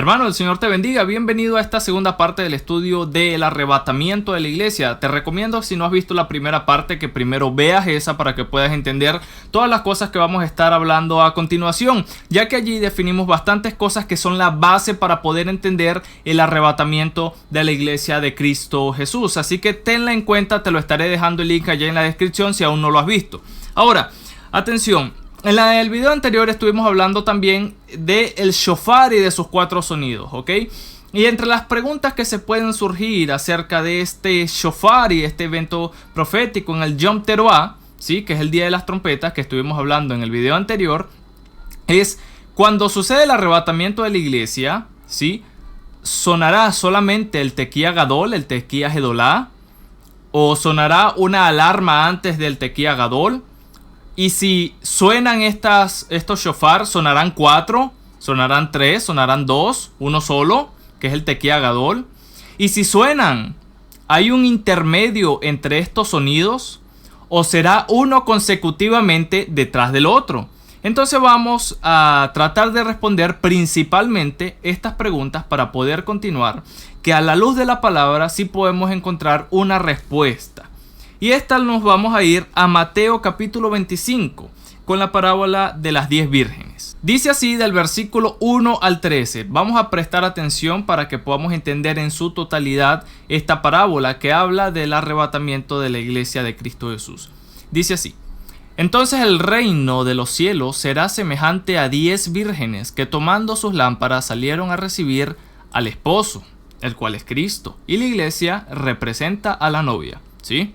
Hermano, el Señor te bendiga. Bienvenido a esta segunda parte del estudio del arrebatamiento de la iglesia. Te recomiendo, si no has visto la primera parte, que primero veas esa para que puedas entender todas las cosas que vamos a estar hablando a continuación, ya que allí definimos bastantes cosas que son la base para poder entender el arrebatamiento de la iglesia de Cristo Jesús. Así que tenla en cuenta, te lo estaré dejando el link allá en la descripción si aún no lo has visto. Ahora, atención. En el video anterior estuvimos hablando también del shofar y de sus 4 sonidos, ¿ok? Y entre las preguntas que se pueden surgir acerca de este shofar y este evento profético en el Yom Teruah, ¿sí? Que es el día de las trompetas que estuvimos hablando en el video anterior, es cuando sucede el arrebatamiento de la iglesia, ¿sí? ¿Sonará solamente el Tequía Gadol, el Tequía Gedolá? ¿O sonará una alarma antes del Tequía Gadol? Y si suenan estos shofar, ¿sonarán 4? ¿Sonarán 3? ¿Sonarán 2? ¿Uno solo? Que es el Tequía Gadol. Y si suenan, ¿hay un intermedio entre estos sonidos? ¿O será uno consecutivamente detrás del otro? Entonces vamos a tratar de responder principalmente estas preguntas para poder continuar, que a la luz de la palabra sí podemos encontrar una respuesta. Y esta nos vamos a ir a Mateo capítulo 25 con la parábola de las 10 vírgenes. Dice así del versículo 1 al 13. Vamos a prestar atención para que podamos entender en su totalidad esta parábola que habla del arrebatamiento de la iglesia de Cristo Jesús. Dice así: entonces el reino de los cielos será semejante a 10 vírgenes que tomando sus lámparas salieron a recibir al esposo, el cual es Cristo, y la iglesia representa a la novia, ¿sí?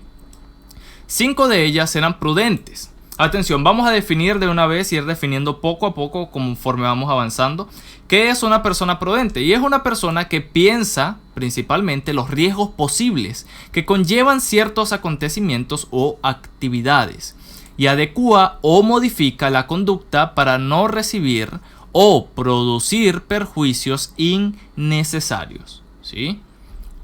5 de ellas eran prudentes. Atención, vamos a definir de una vez y ir definiendo poco a poco conforme vamos avanzando qué es una persona prudente. Y es una persona que piensa principalmente los riesgos posibles que conllevan ciertos acontecimientos o actividades y adecúa o modifica la conducta para no recibir o producir perjuicios innecesarios, ¿sí?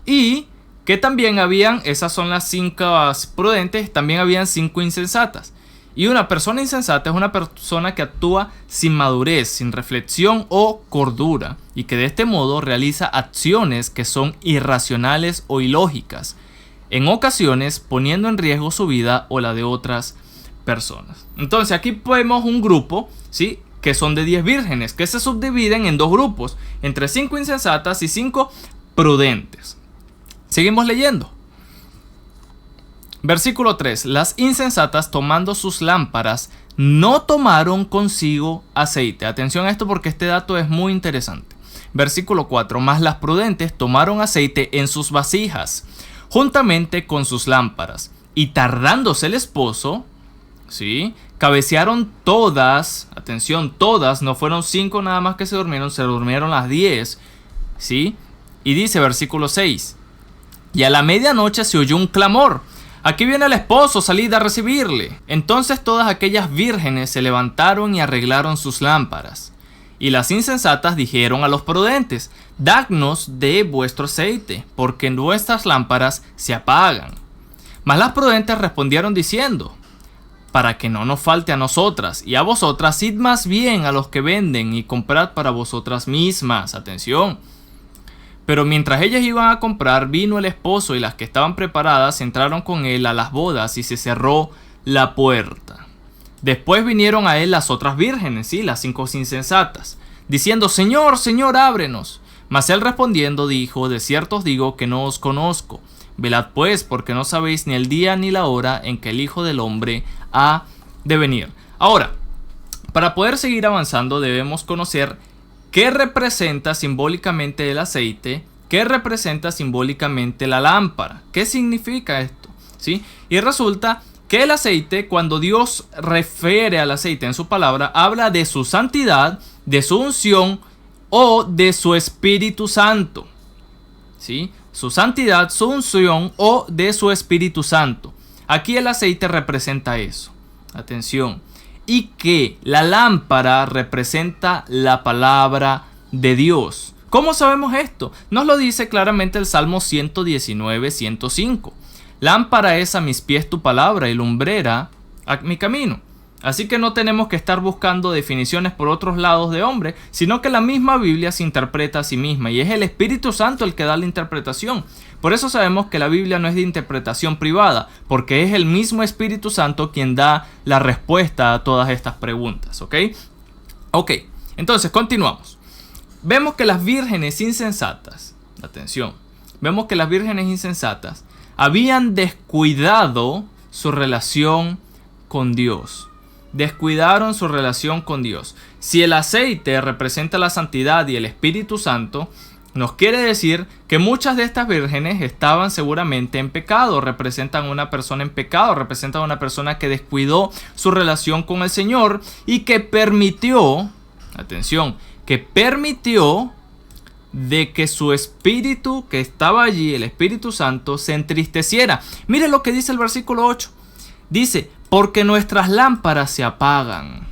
Y que también habían, esas son las 5 prudentes, también habían 5 insensatas. Y una persona insensata es una persona que actúa sin madurez, sin reflexión o cordura, y que de este modo realiza acciones que son irracionales o ilógicas, en ocasiones poniendo en riesgo su vida o la de otras personas. Entonces aquí vemos un grupo, ¿sí?, que son de 10 vírgenes, que se subdividen en 2 grupos, entre 5 insensatas y 5 prudentes. Seguimos leyendo. Versículo 3. Las insensatas, tomando sus lámparas, no tomaron consigo aceite. Atención a esto porque este dato es muy interesante. Versículo 4. Mas las prudentes tomaron aceite en sus vasijas, juntamente con sus lámparas. Y tardándose el esposo, ¿sí?, cabecearon todas. Atención, todas. No fueron 5 nada más que se durmieron las 10. ¿Sí? Y dice versículo 6. Y a la medianoche se oyó un clamor: aquí viene el esposo, salid a recibirle. Entonces todas aquellas vírgenes se levantaron y arreglaron sus lámparas. Y las insensatas dijeron a los prudentes: dadnos de vuestro aceite, porque nuestras lámparas se apagan. Mas las prudentes respondieron diciendo: para que no nos falte a nosotras y a vosotras, id más bien a los que venden y comprad para vosotras mismas. Atención. Pero mientras ellas iban a comprar, vino el esposo, y las que estaban preparadas entraron con él a las bodas y se cerró la puerta. Después vinieron a él las otras vírgenes, ¿sí?, las 5 insensatas, diciendo: Señor, Señor, ábrenos. Mas él respondiendo dijo: de cierto os digo que no os conozco. Velad pues, porque no sabéis ni el día ni la hora en que el Hijo del Hombre ha de venir. Ahora, para poder seguir avanzando debemos conocer ¿qué representa simbólicamente el aceite? ¿Qué representa simbólicamente la lámpara? ¿Qué significa esto? ¿Sí? Y resulta que el aceite, cuando Dios refiere al aceite en su palabra, habla de su santidad, de su unción o de su Espíritu Santo. ¿Sí? Su santidad, su unción o de su Espíritu Santo. Aquí el aceite representa eso. Atención. Y que la lámpara representa la palabra de Dios. ¿Cómo sabemos esto? Nos lo dice claramente el Salmo 119, 105. Lámpara es a mis pies tu palabra y lumbrera a mi camino. Así que no tenemos que estar buscando definiciones por otros lados de hombre, sino que la misma Biblia se interpreta a sí misma y es el Espíritu Santo el que da la interpretación. Por eso sabemos que la Biblia no es de interpretación privada, porque es el mismo Espíritu Santo quien da la respuesta a todas estas preguntas, ¿ok? Ok, entonces continuamos. Vemos que las vírgenes insensatas, atención, vemos que las vírgenes insensatas habían descuidado su relación con Dios. Descuidaron su relación con Dios. Si el aceite representa la santidad y el Espíritu Santo, nos quiere decir que muchas de estas vírgenes estaban seguramente en pecado, representan a una persona en pecado, representan a una persona que descuidó su relación con el Señor y que permitió, atención, que permitió de que su espíritu que estaba allí, el Espíritu Santo, se entristeciera. Mire lo que dice el versículo 8. Dice, porque nuestras lámparas se apagan.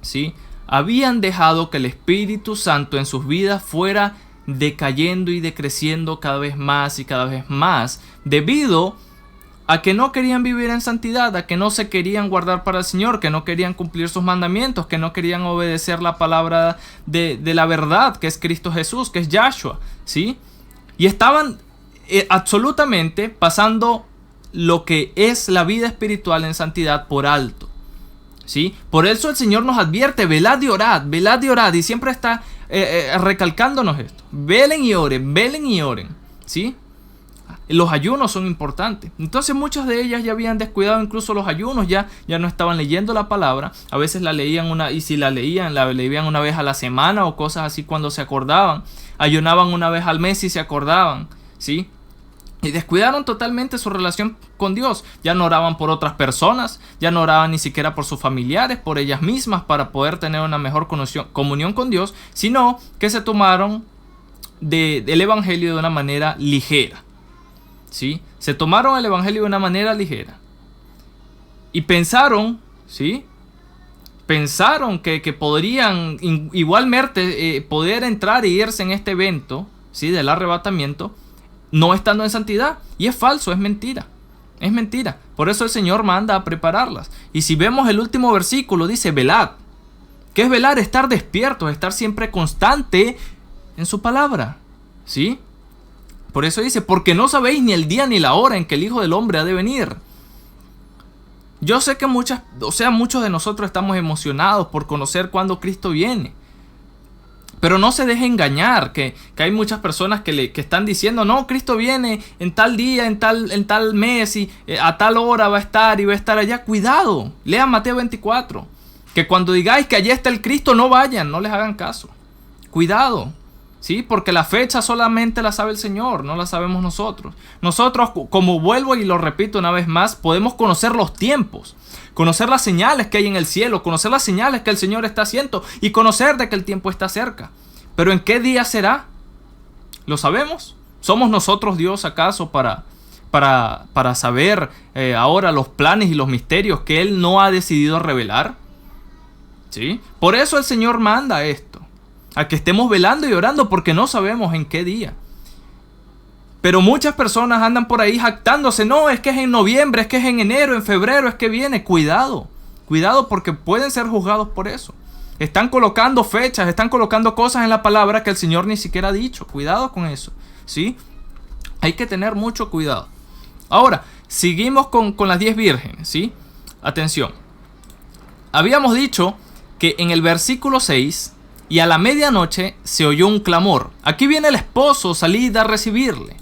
¿Sí? Habían dejado que el Espíritu Santo en sus vidas fuera decayendo y decreciendo cada vez más y cada vez más, debido a que no querían vivir en santidad, a que no se querían guardar para el Señor, que no querían cumplir sus mandamientos, que no querían obedecer la palabra de la verdad, que es Cristo Jesús, que es Yahshua, ¿sí? Y estaban absolutamente pasando lo que es la vida espiritual en santidad por alto, ¿sí? Por eso el Señor nos advierte, velad y orad, y siempre está recalcándonos esto. Velen y oren, ¿sí? Los ayunos son importantes. Entonces muchas de ellas ya habían descuidado incluso los ayunos, ya no estaban leyendo la palabra. A veces la leían y si la leían una vez a la semana o cosas así cuando se acordaban. Ayunaban una vez al mes si se acordaban, ¿sí? Y descuidaron totalmente su relación con Dios. Ya no oraban por otras personas, ya no oraban ni siquiera por sus familiares, por ellas mismas para poder tener una mejor comunión con Dios, sino que se tomaron del Evangelio de una manera ligera. ¿Sí? Se tomaron el Evangelio de una manera ligera. Y pensaron, ¿sí? Pensaron que podrían igualmente poder entrar e irse en este evento, ¿sí? Del arrebatamiento, no estando en santidad. Y es falso, es mentira. Es mentira. Por eso el Señor manda a prepararlas. Y si vemos el último versículo, dice velad. ¿Qué es velar? Estar despierto, estar siempre constante en su palabra, ¿sí? Por eso dice, porque no sabéis ni el día ni la hora en que el Hijo del Hombre ha de venir. Yo sé que muchos de nosotros estamos emocionados por conocer cuándo Cristo viene. Pero no se deje engañar, que hay muchas personas que están diciendo, no, Cristo viene en tal día, en tal mes, y a tal hora va a estar y va a estar allá. Cuidado, lean Mateo 24. Que cuando digáis que allí está el Cristo, no vayan, no les hagan caso. Cuidado. Sí, porque la fecha solamente la sabe el Señor, no la sabemos nosotros. Nosotros, como vuelvo y lo repito una vez más, podemos conocer los tiempos, conocer las señales que hay en el cielo, conocer las señales que el Señor está haciendo y conocer de que el tiempo está cerca. Pero ¿en qué día será? ¿Lo sabemos? ¿Somos nosotros Dios acaso para saber ahora los planes y los misterios que Él no ha decidido revelar? ¿Sí? Por eso el Señor manda esto. A que estemos velando y orando porque no sabemos en qué día. Pero muchas personas andan por ahí jactándose. No, es que es en noviembre, es que es en enero, en febrero, es que viene. Cuidado, cuidado porque pueden ser juzgados por eso. Están colocando fechas, están colocando cosas en la palabra que el Señor ni siquiera ha dicho. Cuidado con eso, ¿sí? Hay que tener mucho cuidado. Ahora, seguimos con las 10 vírgenes, ¿sí? Atención. Habíamos dicho que en el versículo 6... y a la medianoche se oyó un clamor. Aquí viene el esposo, salid a recibirle.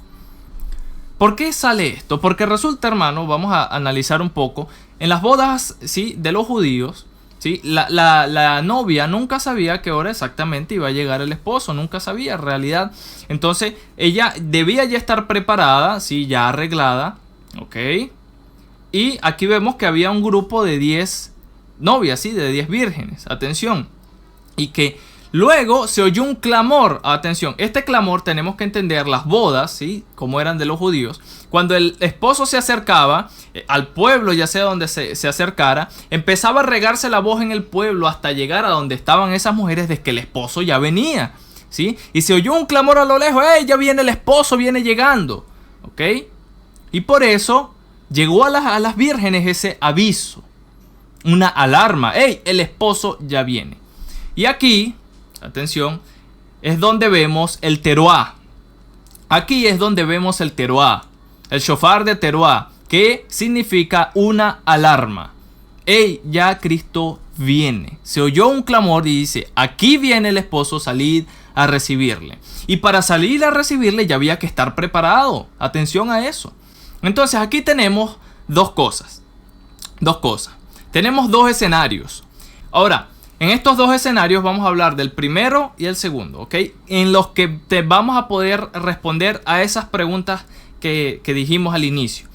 ¿Por qué sale esto? Porque resulta, hermano, vamos a analizar un poco. En las bodas, ¿sí?, de los judíos, ¿sí?, la novia nunca sabía a qué hora exactamente iba a llegar el esposo. Nunca sabía, en realidad. Entonces, ella debía ya estar preparada, ¿sí?, ya arreglada. ¿Ok? Y aquí vemos que había un grupo de 10 novias, ¿sí?, de 10 vírgenes. Atención. Y que luego se oyó un clamor. Atención, este clamor tenemos que entender las bodas, ¿sí?, como eran de los judíos. Cuando el esposo se acercaba al pueblo, ya sea donde se acercara, empezaba a regarse la voz en el pueblo hasta llegar a donde estaban esas mujeres de que el esposo ya venía, ¿sí? Y se oyó un clamor a lo lejos, ¡hey, ya viene el esposo, viene llegando! ¿Ok? Y por eso llegó a las vírgenes ese aviso. una alarma. ¡Ey! El esposo ya viene. Y aquí, atención, es donde vemos el teruá. Aquí es donde vemos el teruá, el shofar de teruá, que significa una alarma. ¡Ey! Ya Cristo viene. Se oyó un clamor y dice, aquí viene el esposo, salid a recibirle. Y para salir a recibirle ya había que estar preparado. Atención a eso. Entonces aquí tenemos dos cosas. Tenemos dos escenarios. Ahora, en estos dos escenarios vamos a hablar del primero y el segundo, ¿ok? En los que te vamos a poder responder a esas preguntas que dijimos al inicio.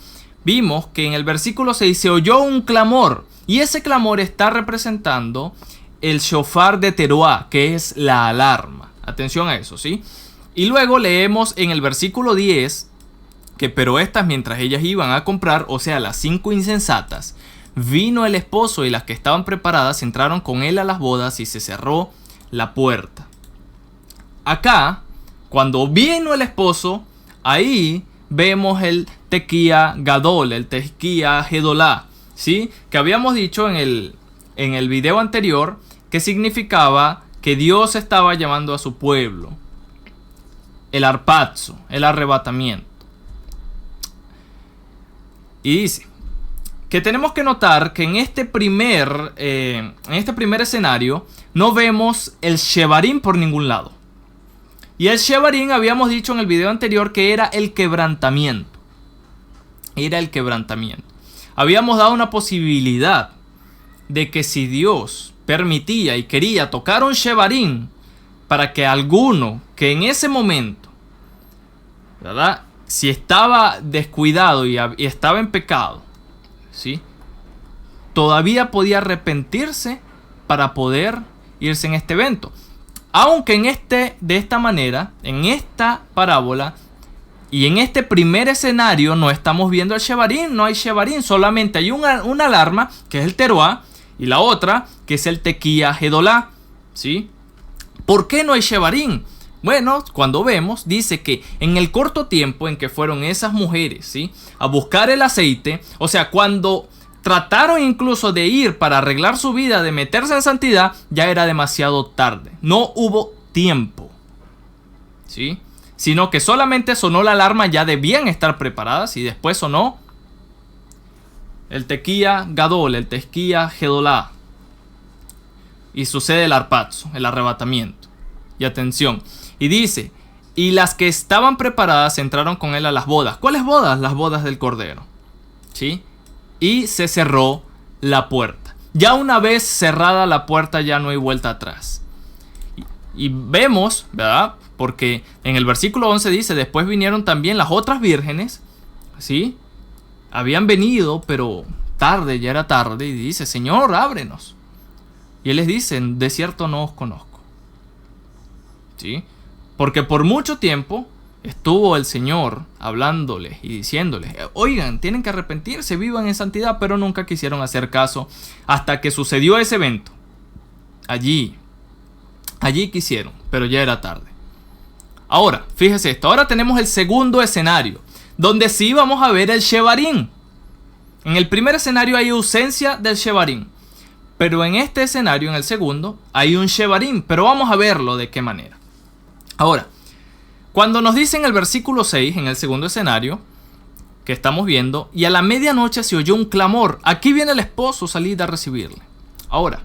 Vimos que en el versículo 6 se oyó un clamor. Y ese clamor está representando el shofar de teruá, que es la alarma. Atención a eso, ¿sí? Y luego leemos en el versículo 10 que pero estas mientras ellas iban a comprar, o sea, las 5 insensatas, vino el esposo y las que estaban preparadas entraron con él a las bodas y se cerró la puerta. Acá, cuando vino el esposo, ahí vemos el tequía gadol, el tequía gedolá, ¿sí? Que habíamos dicho en el video anterior que significaba que Dios estaba llamando a su pueblo. El arpazo, el arrebatamiento. Y dice que tenemos que notar que en este primer escenario no vemos el shevarim por ningún lado. Y el shevarim habíamos dicho en el video anterior que era el quebrantamiento. Era el quebrantamiento. Habíamos dado una posibilidad de que si Dios permitía y quería tocar un shevarim para que alguno que en ese momento, ¿verdad?, si estaba descuidado y estaba en pecado, ¿sí?, todavía podía arrepentirse para poder irse en este evento. Aunque de esta manera, en esta parábola y en este primer escenario no estamos viendo el shevarim, no hay shevarim, solamente hay una alarma que es el teruá y la otra que es el tequía gedolá, ¿sí? ¿Por qué no hay shevarim? Bueno, cuando vemos, dice que en el corto tiempo en que fueron esas mujeres, ¿sí?, a buscar el aceite, o sea, cuando trataron incluso de ir para arreglar su vida, de meterse en santidad, ya era demasiado tarde. No hubo tiempo, ¿sí?, sino que solamente sonó la alarma, ya debían estar preparadas y después sonó el tequía gadol, el tequía gedolá. Y sucede el arpazo, el arrebatamiento. Y atención, y dice, y las que estaban preparadas entraron con él a las bodas. ¿Cuáles bodas? Las bodas del Cordero, ¿sí? Y se cerró la puerta. Ya una vez cerrada la puerta ya no hay vuelta atrás. Y vemos, ¿verdad?, porque en el versículo 11 dice, después vinieron también las otras vírgenes, ¿sí? Habían venido, pero tarde, ya era tarde, y dice, Señor, ábrenos. Y él les dice, de cierto no os conozco, ¿sí? Porque por mucho tiempo estuvo el Señor hablándoles y diciéndoles, oigan, tienen que arrepentirse, vivan en santidad, pero nunca quisieron hacer caso hasta que sucedió ese evento. Allí quisieron, pero ya era tarde. Ahora, fíjese esto, ahora tenemos el segundo escenario, donde sí vamos a ver el shevarim. En el primer escenario hay ausencia del shevarim, pero en este escenario, en el segundo, hay un shevarim, pero vamos a verlo de qué manera. Ahora, cuando nos dice en el versículo 6, en el segundo escenario, que estamos viendo, y a la medianoche se oyó un clamor, aquí viene el esposo, salid a recibirle. Ahora,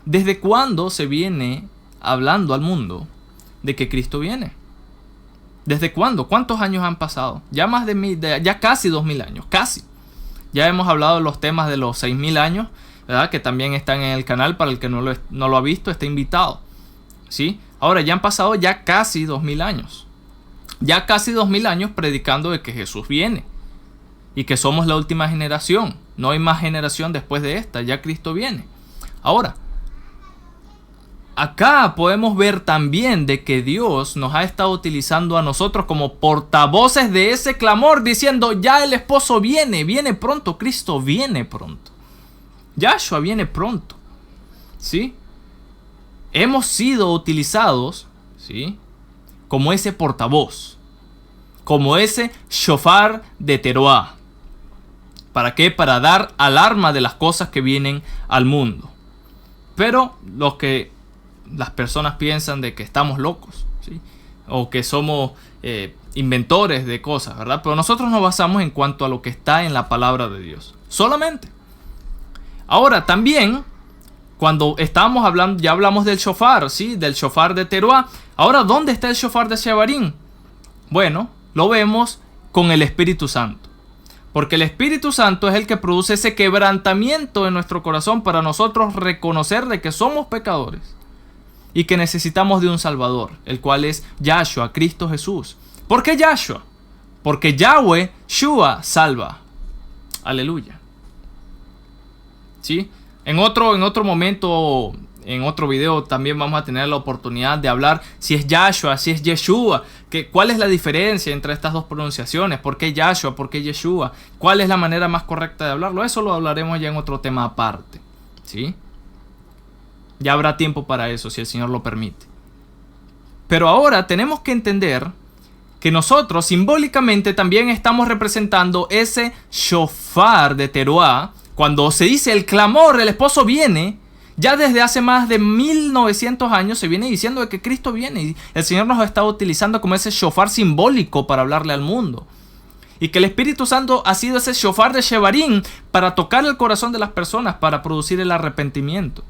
¿desde cuándo se viene hablando al mundo de que Cristo viene? ¿Desde cuándo? ¿Cuántos años han pasado? Ya ya casi 2000 años, casi. Ya hemos hablado de los temas de los 6000 años, ¿verdad?, que también están en el canal, para el que no lo ha visto, está invitado, ¿sí? Ahora ya han pasado ya casi 2000 años. Ya casi 2000 años predicando de que Jesús viene y que somos la última generación. No hay más generación después de esta, ya Cristo viene. Ahora, acá podemos ver también de que Dios nos ha estado utilizando a nosotros como portavoces de ese clamor, diciendo, ya el esposo viene pronto, Cristo viene pronto. Yahshua viene pronto, ¿sí? Hemos sido utilizados, ¿sí?, como ese portavoz, como ese shofar de teruá, ¿Para qué? Para dar alarma de las cosas que vienen al mundo. Pero las personas piensan de que estamos locos, ¿sí? O que somos inventores de cosas, ¿verdad? Pero nosotros nos basamos en cuanto a lo que está en la palabra de Dios. Solamente. Ahora, también, cuando estábamos hablando, ya hablamos del shofar, ¿sí? Del shofar de Teruá. Ahora, ¿dónde está el shofar de Shebarim? Bueno, lo vemos con el Espíritu Santo. Porque el Espíritu Santo es el que produce ese quebrantamiento en nuestro corazón para nosotros reconocer de que somos pecadores y que necesitamos de un Salvador, el cual es Yahshua, Cristo Jesús. ¿Por qué Yahshua? Porque Yahweh, Shua, salva. Aleluya. ¿Sí? En otro momento, en otro video también vamos a tener la oportunidad de hablar si es Yahshua, si es Yeshua, cuál es la diferencia entre estas dos pronunciaciones, por qué Yahshua, por qué Yeshua, cuál es la manera más correcta de hablarlo. Eso lo hablaremos ya en otro tema aparte, ¿sí? Ya habrá tiempo para eso si el Señor lo permite. Pero ahora tenemos que entender que nosotros simbólicamente también estamos representando ese shofar de Teruá. Cuando se dice el clamor, el esposo viene. Ya desde hace más de 1900 años se viene diciendo de que Cristo viene y el Señor nos ha estado utilizando como ese shofar simbólico para hablarle al mundo. Y que el Espíritu Santo ha sido ese shofar de Shebarim para tocar el corazón de las personas, para producir el arrepentimiento.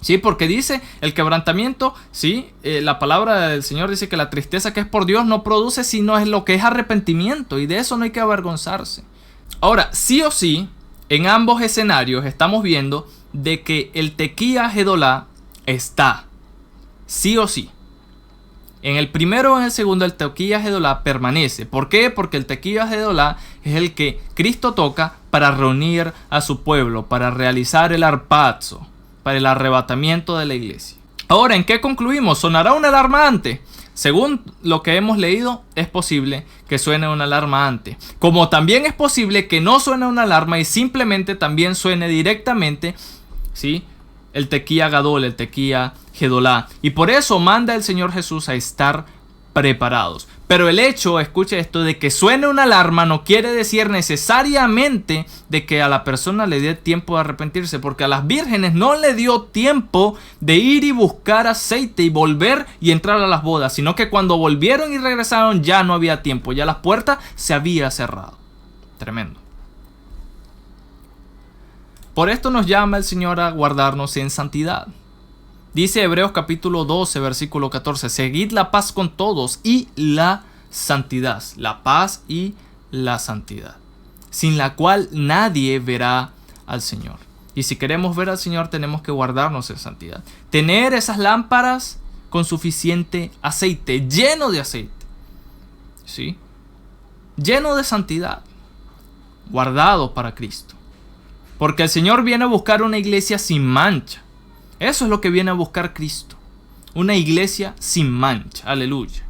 Sí, porque dice el quebrantamiento, sí, la palabra del Señor dice que la tristeza que es por Dios no produce sino es lo que es arrepentimiento, y de eso no hay que avergonzarse. Ahora, sí o sí, en ambos escenarios estamos viendo de que el Tequía Gedolá está, sí o sí. En el primero o en el segundo el Tequía Gedolá permanece. ¿Por qué? Porque el Tequía Gedolá es el que Cristo toca para reunir a su pueblo, para realizar el arpazo, para el arrebatamiento de la iglesia. Ahora, ¿en qué concluimos? ¿Sonará una alarma antes? Según lo que hemos leído, es posible que suene una alarma antes. Como también es posible que no suene una alarma y simplemente también suene directamente, ¿sí?, el Tequía Gadol, el Tequía Gedolá. Y por eso manda el Señor Jesús a estar preparados. Pero el hecho, escuche esto, de que suene una alarma no quiere decir necesariamente de que a la persona le dé tiempo de arrepentirse, porque a las vírgenes no le dio tiempo de ir y buscar aceite y volver y entrar a las bodas, sino que cuando volvieron y regresaron ya no había tiempo, ya las puertas se había cerrado. Tremendo. Por esto nos llama el Señor a guardarnos en santidad. Dice Hebreos capítulo 12, versículo 14, seguid la paz con todos y la santidad, la paz y la santidad, sin la cual nadie verá al Señor. Y si queremos ver al Señor tenemos que guardarnos en santidad. Tener esas lámparas con suficiente aceite, lleno de aceite, ¿sí?, lleno de santidad, guardado para Cristo. Porque el Señor viene a buscar una iglesia sin mancha. Eso es lo que viene a buscar Cristo. Una iglesia sin mancha. Aleluya.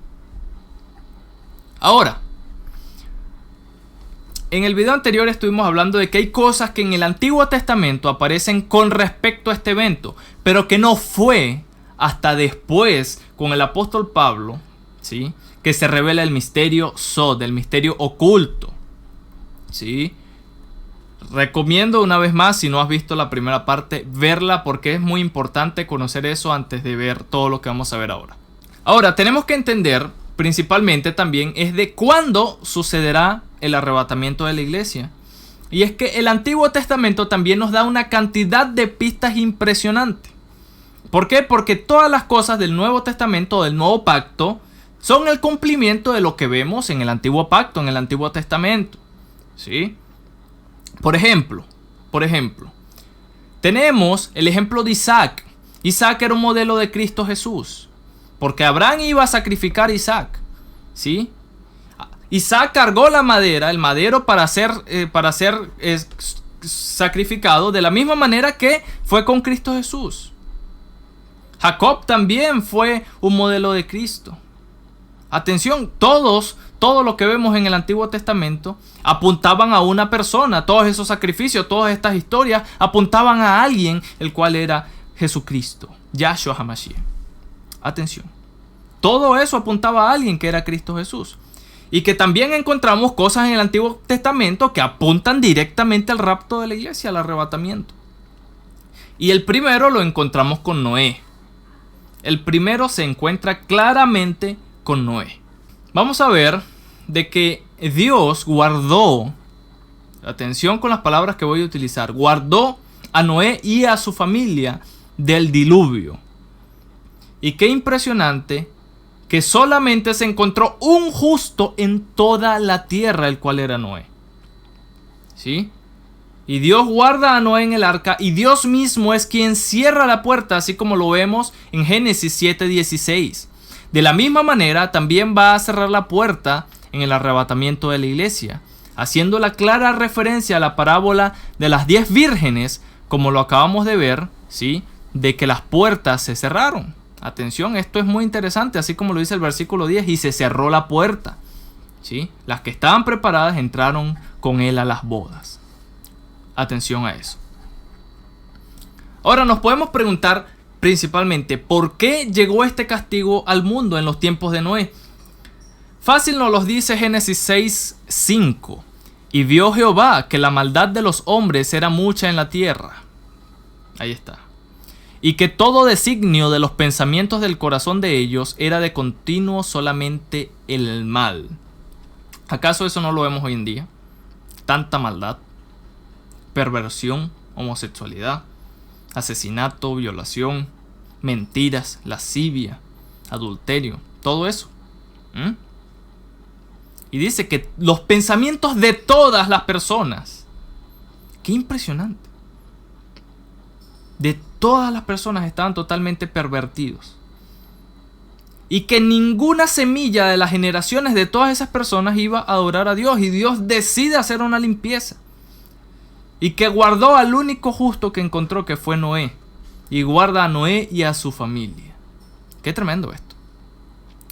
Ahora, en el video anterior estuvimos hablando de que hay cosas que en el Antiguo Testamento aparecen con respecto a este evento, pero que no fue hasta después con el apóstol Pablo, ¿sí?, que se revela el misterio Sod, el misterio oculto, ¿sí? Recomiendo una vez más, si no has visto la primera parte, verla, porque es muy importante conocer eso antes de ver todo lo que vamos a ver ahora. Ahora, tenemos que entender principalmente también es de cuándo sucederá el arrebatamiento de la iglesia. Y es que el Antiguo Testamento también nos da una cantidad de pistas impresionante. ¿Por qué? Porque todas las cosas del Nuevo Testamento, del Nuevo Pacto, son el cumplimiento de lo que vemos en el Antiguo Pacto, en el Antiguo Testamento, ¿sí? Por ejemplo, tenemos el ejemplo de Isaac. Isaac era un modelo de Cristo Jesús, porque Abraham iba a sacrificar a Isaac, ¿sí? Isaac cargó la madera, el madero para ser sacrificado de la misma manera que fue con Cristo Jesús. Jacob también fue un modelo de Cristo. Atención, todo lo que vemos en el Antiguo Testamento apuntaban a una persona. Todos esos sacrificios, todas estas historias apuntaban a alguien, el cual era Jesucristo, Yahshua HaMashiach. Atención, todo eso apuntaba a alguien que era Cristo Jesús. Y que también encontramos cosas en el Antiguo Testamento que apuntan directamente al rapto de la iglesia, al arrebatamiento. Y el primero lo encontramos con Noé. El primero se encuentra claramente con Noé. Vamos a ver de que Dios guardó, atención con las palabras que voy a utilizar, guardó a Noé y a su familia del diluvio. Y qué impresionante que solamente se encontró un justo en toda la tierra, el cual era Noé. ¿Sí? Y Dios guarda a Noé en el arca, y Dios mismo es quien cierra la puerta, así como lo vemos en Génesis 7:16. De la misma manera, también va a cerrar la puerta en el arrebatamiento de la iglesia, haciendo la clara referencia a la parábola de las 10 vírgenes, como lo acabamos de ver, ¿sí? De que las puertas se cerraron. Atención, esto es muy interesante, así como lo dice el versículo 10, y se cerró la puerta, ¿sí? Las que estaban preparadas entraron con él a las bodas. Atención a eso. Ahora nos podemos preguntar principalmente, ¿por qué llegó este castigo al mundo en los tiempos de Noé? Fácil nos los dice Génesis 6:5. Y vio Jehová que la maldad de los hombres era mucha en la tierra. Ahí está. Y que todo designio de los pensamientos del corazón de ellos era de continuo solamente el mal. ¿Acaso eso no lo vemos hoy en día? Tanta maldad, perversión, homosexualidad, asesinato, violación, mentiras, lascivia, adulterio, todo eso. Y dice que los pensamientos de todas las personas. Qué impresionante. De todas las personas estaban totalmente pervertidos. Y que ninguna semilla de las generaciones de todas esas personas iba a adorar a Dios. Y Dios decide hacer una limpieza. Y que guardó al único justo que encontró, que fue Noé. Y guarda a Noé y a su familia. Qué tremendo esto.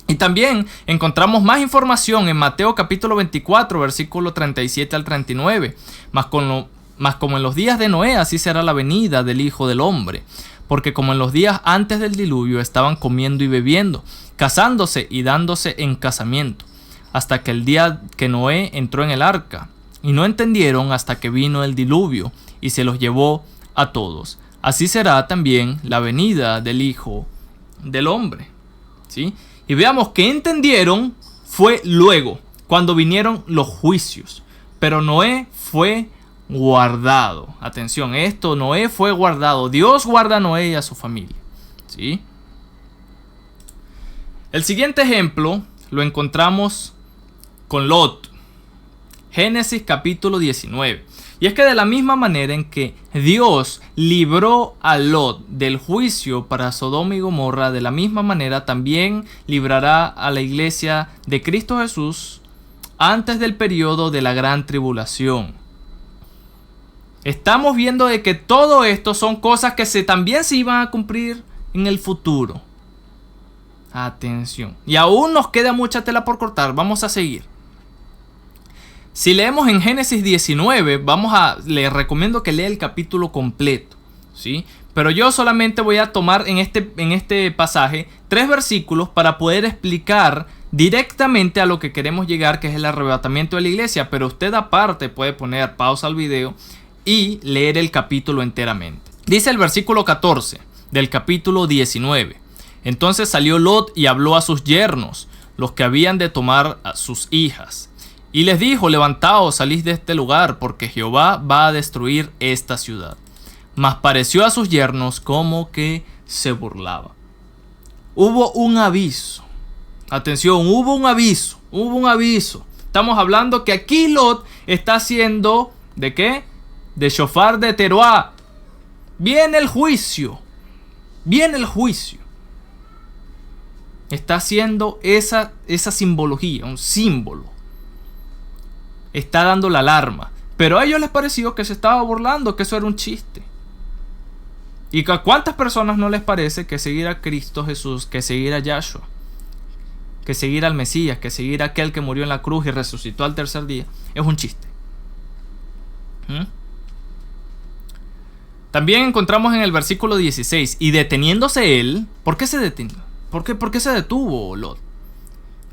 Y también encontramos más información en Mateo capítulo 24, versículo 37 al 39. Mas como en los días de Noé, así será la venida del Hijo del Hombre. Porque como en los días antes del diluvio estaban comiendo y bebiendo, casándose y dándose en casamiento, hasta que el día que Noé entró en el arca. Y no entendieron hasta que vino el diluvio y se los llevó a todos. Así será también la venida del Hijo del Hombre. ¿Sí? Y veamos que entendieron fue luego, cuando vinieron los juicios. Pero Noé fue guardado. Atención, esto, Noé fue guardado. Dios guarda a Noé y a su familia. ¿Sí? El siguiente ejemplo lo encontramos con Lot. Génesis capítulo 19. Y es que de la misma manera en que Dios libró a Lot del juicio para Sodoma y Gomorra, de la misma manera también librará a la iglesia de Cristo Jesús antes del periodo de la gran tribulación. Estamos viendo de que todo esto son cosas que también se iban a cumplir en el futuro. Atención. Y aún nos queda mucha tela por cortar. Vamos a seguir. Si leemos en Génesis 19, les recomiendo que lea el capítulo completo, ¿sí? Pero yo solamente voy a tomar en este pasaje 3 versículos para poder explicar directamente a lo que queremos llegar, que es el arrebatamiento de la iglesia. Pero usted aparte puede poner pausa al video y leer el capítulo enteramente. Dice el versículo 14 del capítulo 19. Entonces salió Lot y habló a sus yernos, los que habían de tomar a sus hijas. Y les dijo, levantaos, salid de este lugar, porque Jehová va a destruir esta ciudad. Mas pareció a sus yernos como que se burlaba. Hubo un aviso. Atención, hubo un aviso. Estamos hablando que aquí Lot está haciendo, ¿de qué? De shofar de Teruá. Viene el juicio. Está haciendo esa simbología, un símbolo. Está dando la alarma. Pero a ellos les pareció que se estaba burlando, que eso era un chiste. ¿Y a cuántas personas no les parece que seguir a Cristo Jesús, que seguir a Yahshua, que seguir al Mesías, que seguir a aquel que murió en la cruz y resucitó al tercer día, es un chiste? También encontramos en el versículo 16, y deteniéndose él, ¿por qué se detuvo? ¿Por qué se detuvo Lot?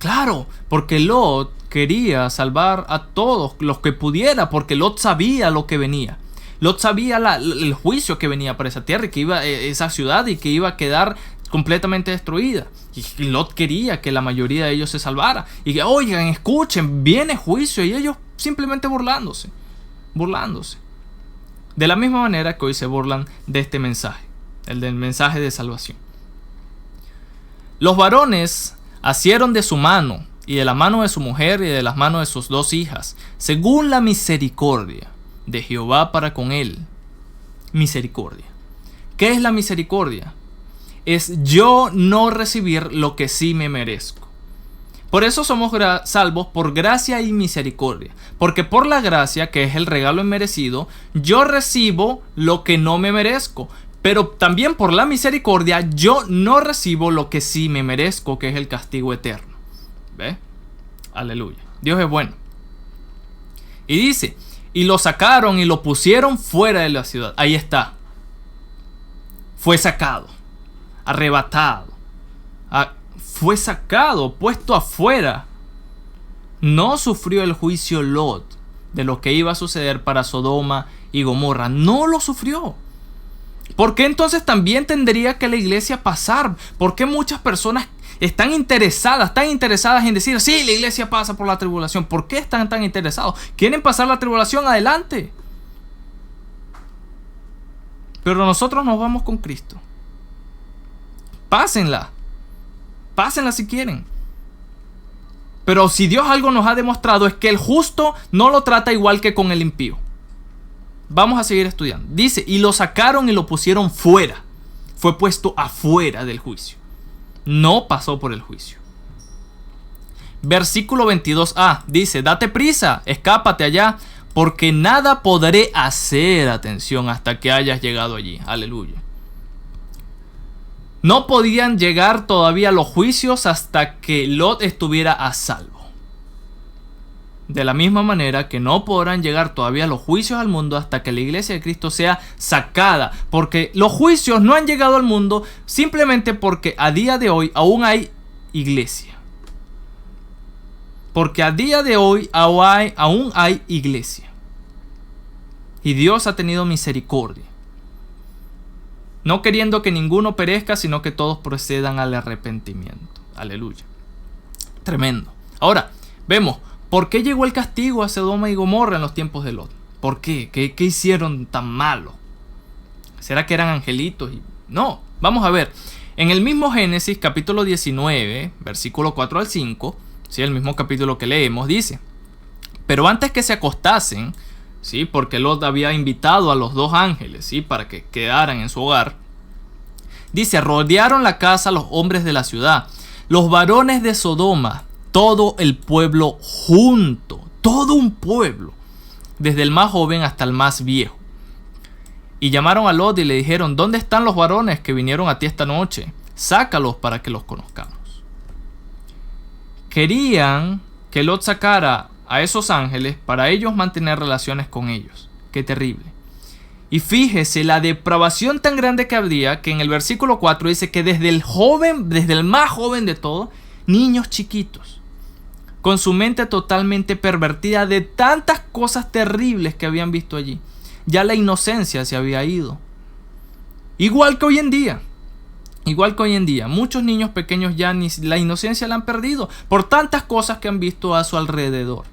Claro, porque Lot quería salvar a todos los que pudiera, porque Lot sabía lo que venía. Lot sabía el juicio que venía para esa tierra, y que iba esa ciudad y que iba a quedar completamente destruida. Y Lot quería que la mayoría de ellos se salvara. Y que, oigan, escuchen, viene juicio, y ellos simplemente burlándose. De la misma manera que hoy se burlan de este mensaje, el del mensaje de salvación. Los varones asieron de su mano, y de la mano de su mujer, y de las manos de sus 2 hijas, según la misericordia de Jehová para con él. Misericordia. ¿Qué es la misericordia? Es yo no recibir lo que sí me merezco. Por eso somos salvos por gracia y misericordia. Porque por la gracia, que es el regalo inmerecido, yo recibo lo que no me merezco. Pero también por la misericordia, yo no recibo lo que sí me merezco, que es el castigo eterno. ¿Ve? Aleluya. Dios es bueno. Y dice, y lo sacaron y lo pusieron fuera de la ciudad. Ahí está. Fue sacado, arrebatado, fue sacado, puesto afuera. No sufrió el juicio Lot de lo que iba a suceder para Sodoma y Gomorra. No lo sufrió. ¿Por qué entonces también tendría que la iglesia pasar? ¿Por qué muchas personas están interesadas en decir, sí, la iglesia pasa por la tribulación? ¿Por qué están tan interesados? ¿Quieren pasar la tribulación? Adelante. Pero nosotros nos vamos con Cristo. Pásenla si quieren. Pero si Dios algo nos ha demostrado, es que el justo no lo trata igual que con el impío. Vamos a seguir estudiando. Dice, y lo sacaron y lo pusieron fuera. Fue puesto afuera del juicio. No pasó por el juicio. Versículo 22a dice, date prisa, escápate allá, porque nada podré hacer, atención, hasta que hayas llegado allí. Aleluya. No podían llegar todavía los juicios hasta que Lot estuviera a salvo. De la misma manera que no podrán llegar todavía los juicios al mundo hasta que la iglesia de Cristo sea sacada. Porque los juicios no han llegado al mundo simplemente porque a día de hoy aún hay iglesia. Porque a día de hoy aún hay iglesia. Y Dios ha tenido misericordia. No queriendo que ninguno perezca, sino que todos procedan al arrepentimiento. Aleluya. Tremendo. Ahora, vemos, ¿por qué llegó el castigo a Sodoma y Gomorra en los tiempos de Lot? ¿Por qué? ¿Qué hicieron tan malo? ¿Será que eran angelitos? No, vamos a ver. En el mismo Génesis, capítulo 19, versículo 4 al 5, ¿sí? El mismo capítulo que leemos, dice, pero antes que se acostasen, ¿sí? Porque Lot había invitado a los 2 ángeles, ¿sí? Para que quedaran en su hogar. Dice, rodearon la casa los hombres de la ciudad, los varones de Sodoma, todo el pueblo junto, todo un pueblo, desde el más joven hasta el más viejo. Y llamaron a Lot y le dijeron, ¿dónde están los varones que vinieron a ti esta noche? Sácalos para que los conozcamos. Querían que Lot sacara a esos ángeles para ellos mantener relaciones con ellos. Qué terrible. Y fíjese la depravación tan grande que habría, que en el versículo 4 dice que desde el más joven de todos, niños chiquitos, con su mente totalmente pervertida de tantas cosas terribles que habían visto allí. Ya la inocencia se había ido. Igual que hoy en día, muchos niños pequeños ya ni la inocencia la han perdido por tantas cosas que han visto a su alrededor.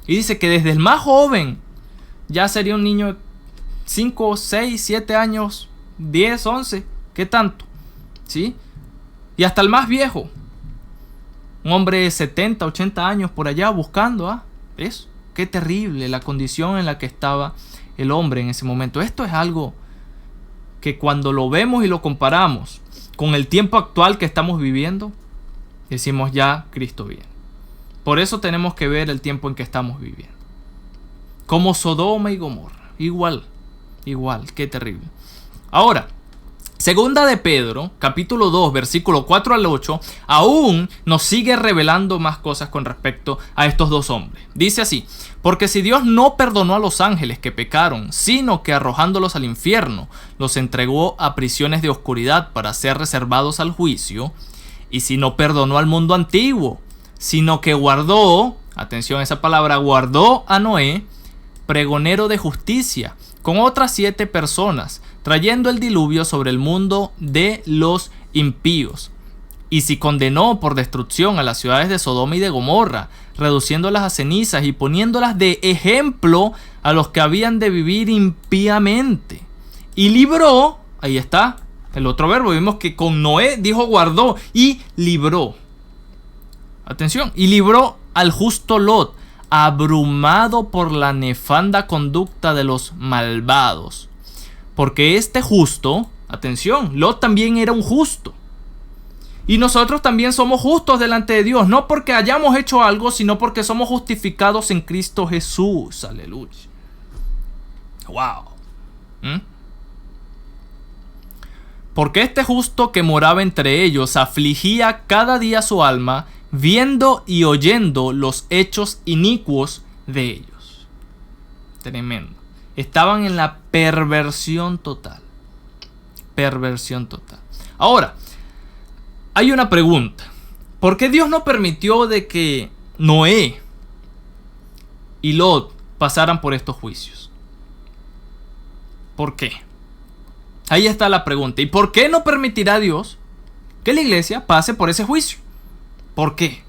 Y dice que desde el más joven, ya sería un niño de 5, 6, 7 años, 10, 11, ¿qué tanto? ¿Sí? Y hasta el más viejo, un hombre de 70, 80 años por allá buscando, eso. Qué terrible la condición en la que estaba el hombre en ese momento. Esto es algo que cuando lo vemos y lo comparamos con el tiempo actual que estamos viviendo, decimos ya Cristo viene. Por eso tenemos que ver el tiempo en que estamos viviendo. Como Sodoma y Gomorra. Igual, qué terrible. Ahora, segunda de Pedro, capítulo 2, versículo 4 al 8, aún nos sigue revelando más cosas con respecto a estos 2 hombres. Dice así, porque si Dios no perdonó a los ángeles que pecaron, sino que arrojándolos al infierno, los entregó a prisiones de oscuridad para ser reservados al juicio, y si no perdonó al mundo antiguo, sino que guardó, atención a esa palabra, guardó a Noé, pregonero de justicia, con otras 7 personas, trayendo el diluvio sobre el mundo de los impíos. Y si condenó por destrucción a las ciudades de Sodoma y de Gomorra, reduciéndolas a cenizas y poniéndolas de ejemplo a los que habían de vivir impíamente. Y libró, ahí está el otro verbo, vimos que con Noé dijo guardó y libró. Atención, y libró al justo Lot, abrumado por la nefanda conducta de los malvados. Porque este justo, atención, Lot también era un justo. Y nosotros también somos justos delante de Dios, no porque hayamos hecho algo, sino porque somos justificados en Cristo Jesús. Aleluya. Wow. Porque este justo que moraba entre ellos afligía cada día su alma, viendo y oyendo los hechos inicuos de ellos. Tremendo. Estaban en la perversión total. Perversión total. Ahora, hay una pregunta. ¿Por qué Dios no permitió de que Noé y Lot pasaran por estos juicios? ¿Por qué? Ahí está la pregunta. ¿Y por qué no permitirá Dios que la iglesia pase por ese juicio? ¿Por qué?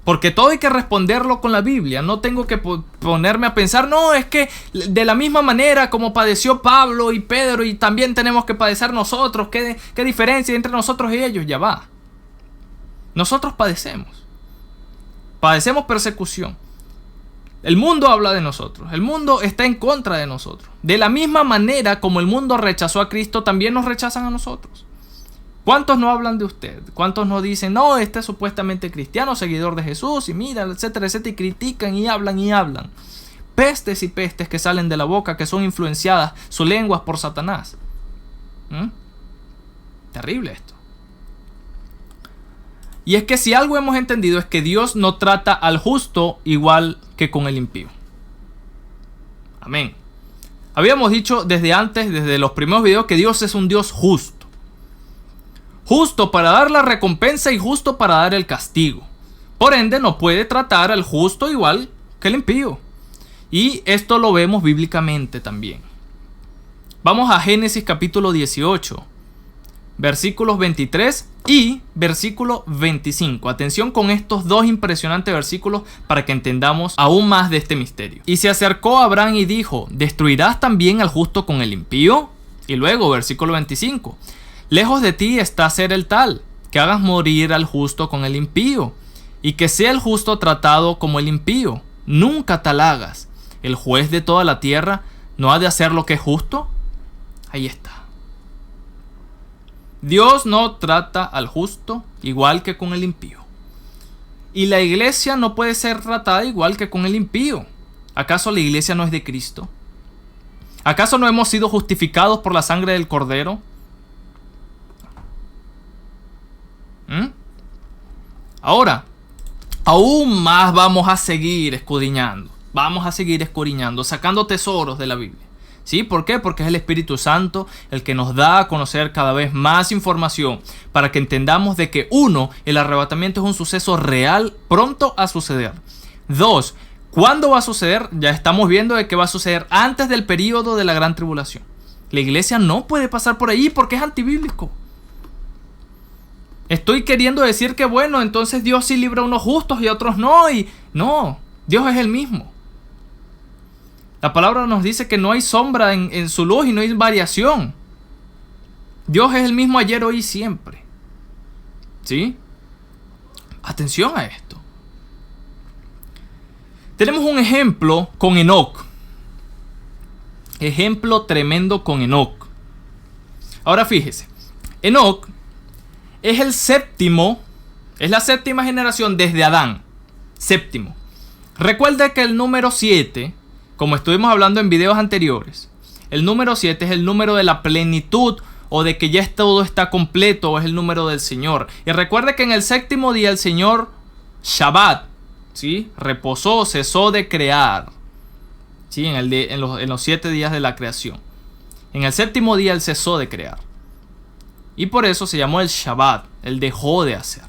Porque todo hay que responderlo con la Biblia. No tengo que ponerme a pensar, no, es que de la misma manera como padeció Pablo y Pedro y también tenemos que padecer nosotros. ¿Qué diferencia entre nosotros y ellos? Ya va. Nosotros padecemos. Padecemos persecución. El mundo habla de nosotros. El mundo está en contra de nosotros. De la misma manera como el mundo rechazó a Cristo, también nos rechazan a nosotros. ¿Cuántos no hablan de usted? ¿Cuántos no dicen, no, este es supuestamente cristiano, seguidor de Jesús, y mira, etcétera, etcétera, y critican y hablan y hablan? Pestes y pestes que salen de la boca, que son influenciadas sus lenguas por Satanás. Terrible esto. Y es que si algo hemos entendido es que Dios no trata al justo igual que con el impío. Amén. Habíamos dicho desde antes, desde los primeros videos, que Dios es un Dios justo. Justo para dar la recompensa y justo para dar el castigo. Por ende, no puede tratar al justo igual que el impío. Y esto lo vemos bíblicamente también. Vamos a Génesis capítulo 18, versículos 23 y versículo 25. Atención con estos dos impresionantes versículos para que entendamos aún más de este misterio. Y se acercó a Abraham y dijo, ¿destruirás también al justo con el impío? Y luego, versículo 25. Lejos de ti está ser el tal, que hagas morir al justo con el impío, y que sea el justo tratado como el impío. Nunca tal hagas. El juez de toda la tierra no ha de hacer lo que es justo. Ahí está. Dios no trata al justo igual que con el impío. Y la iglesia no puede ser tratada igual que con el impío. ¿Acaso la iglesia no es de Cristo? ¿Acaso no hemos sido justificados por la sangre del Cordero? Ahora, aún más vamos a seguir escudriñando. Vamos a seguir escudriñando, sacando tesoros de la Biblia. ¿Sí? ¿Por qué? Porque es el Espíritu Santo el que nos da a conocer cada vez más información para que entendamos de que 1. El arrebatamiento es un suceso real pronto a suceder. 2. ¿Cuándo va a suceder? Ya estamos viendo de que va a suceder antes del período de la gran tribulación. La iglesia no puede pasar por ahí porque es antibíblico. Estoy queriendo decir que bueno, entonces Dios sí libra a unos justos y a otros no. Y no, Dios es el mismo. La palabra nos dice que no hay sombra en su luz y no hay variación. Dios es el mismo ayer, hoy y siempre. ¿Sí? Atención a esto. Tenemos un ejemplo con Enoc. Ejemplo tremendo con Enoc. Ahora fíjese. Enoc es el séptimo, es la séptima generación desde Adán. Séptimo. Recuerda que el número 7, como estuvimos hablando en videos anteriores, el número 7 es el número de la plenitud o de que ya todo está completo, o es el número del Señor. Y recuerda que en el séptimo día el Señor, Shabbat, ¿sí? Reposó, cesó de crear, ¿sí? En los 7 días de la creación. En el séptimo día él cesó de crear. Y por eso se llamó el Shabbat, él dejó de hacer.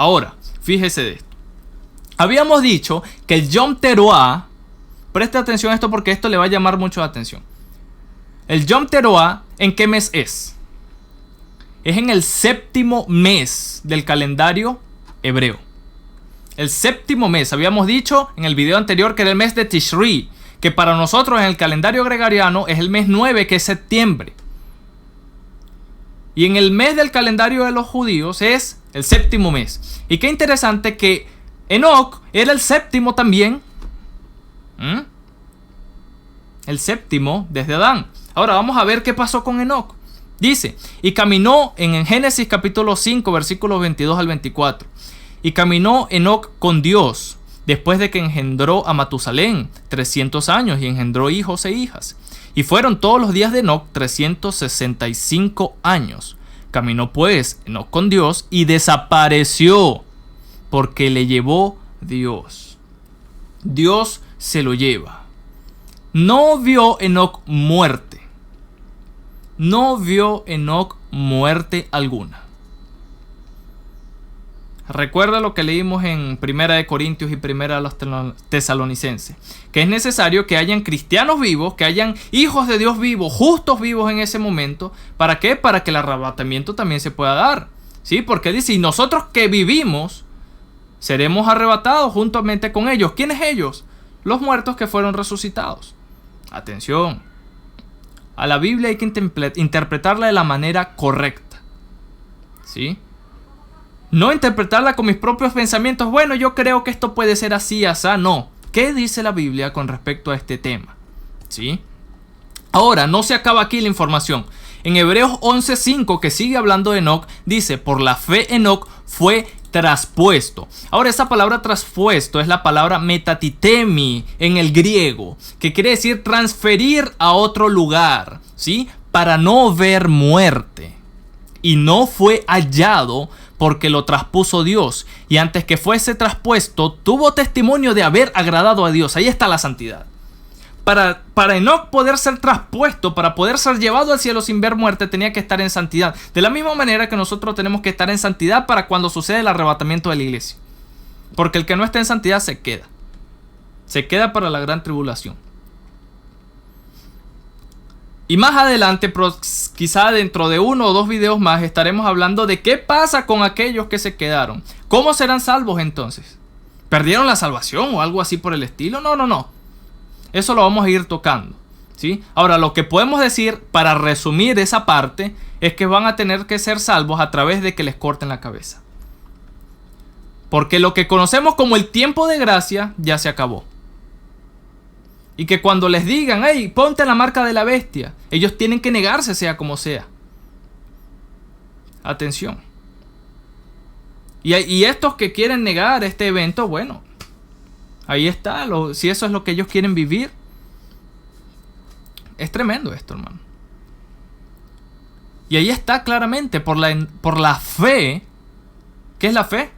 Ahora, fíjese de esto. Habíamos dicho que el Yom Teruah, preste atención a esto porque esto le va a llamar mucho la atención. El Yom Teruah, ¿en qué mes es? Es en el séptimo mes del calendario hebreo. El séptimo mes. Habíamos dicho en el video anterior que era el mes de Tishri, que para nosotros en el calendario gregoriano es el mes 9, que es septiembre. Y en el mes del calendario de los judíos es el séptimo mes. Y qué interesante que Enoc era el séptimo también. El séptimo desde Adán. Ahora vamos a ver qué pasó con Enoc. Dice, y caminó en Génesis capítulo 5, versículos 22 al 24. Y caminó Enoc con Dios, después de que engendró a Matusalén 300 años y engendró hijos e hijas. Y fueron todos los días de Enoc 365 años. Caminó pues Enoc con Dios y desapareció, porque le llevó Dios. Dios se lo lleva. No vio Enoc muerte. No vio Enoc muerte alguna. Recuerda lo que leímos en 1 de Corintios y 1 de los Tesalonicenses, que es necesario que hayan cristianos vivos, que hayan hijos de Dios vivos, justos vivos en ese momento. ¿Para qué? Para que el arrebatamiento también se pueda dar. ¿Sí? Porque dice, y nosotros que vivimos seremos arrebatados juntamente con ellos. ¿Quiénes ellos? Los muertos que fueron resucitados. Atención. A la Biblia hay que interpretarla de la manera correcta. ¿Sí? No interpretarla con mis propios pensamientos. Bueno, yo creo que esto puede ser así, asá. No. ¿Qué dice la Biblia con respecto a este tema? ¿Sí? Ahora, no se acaba aquí la información. En Hebreos 11:5, que sigue hablando de Enoc, dice, por la fe Enoc fue traspuesto. Ahora, esa palabra traspuesto es la palabra metatitemi en el griego, que quiere decir transferir a otro lugar, ¿sí? Para no ver muerte. Y no fue hallado porque lo traspuso Dios. Y antes que fuese traspuesto, tuvo testimonio de haber agradado a Dios. Ahí está la santidad. Para Enoc poder ser traspuesto, para poder ser llevado al cielo sin ver muerte, tenía que estar en santidad. De la misma manera que nosotros tenemos que estar en santidad para cuando sucede el arrebatamiento de la iglesia. Porque el que no está en santidad se queda. Se queda para la gran tribulación. Y más adelante, quizá dentro de 1 o 2 videos más, estaremos hablando de qué pasa con aquellos que se quedaron. ¿Cómo serán salvos entonces? ¿Perdieron la salvación o algo así por el estilo? No. Eso lo vamos a ir tocando, ¿sí? Ahora, lo que podemos decir para resumir esa parte es que van a tener que ser salvos a través de que les corten la cabeza. Porque lo que conocemos como el tiempo de gracia ya se acabó. Y que cuando les digan, hey, ponte la marca de la bestia, ellos tienen que negarse sea como sea. Atención. Y estos que quieren negar este evento, bueno, ahí está. Si eso es lo que ellos quieren vivir. Es tremendo esto, hermano. Y ahí está claramente, por la fe. ¿Qué es la fe?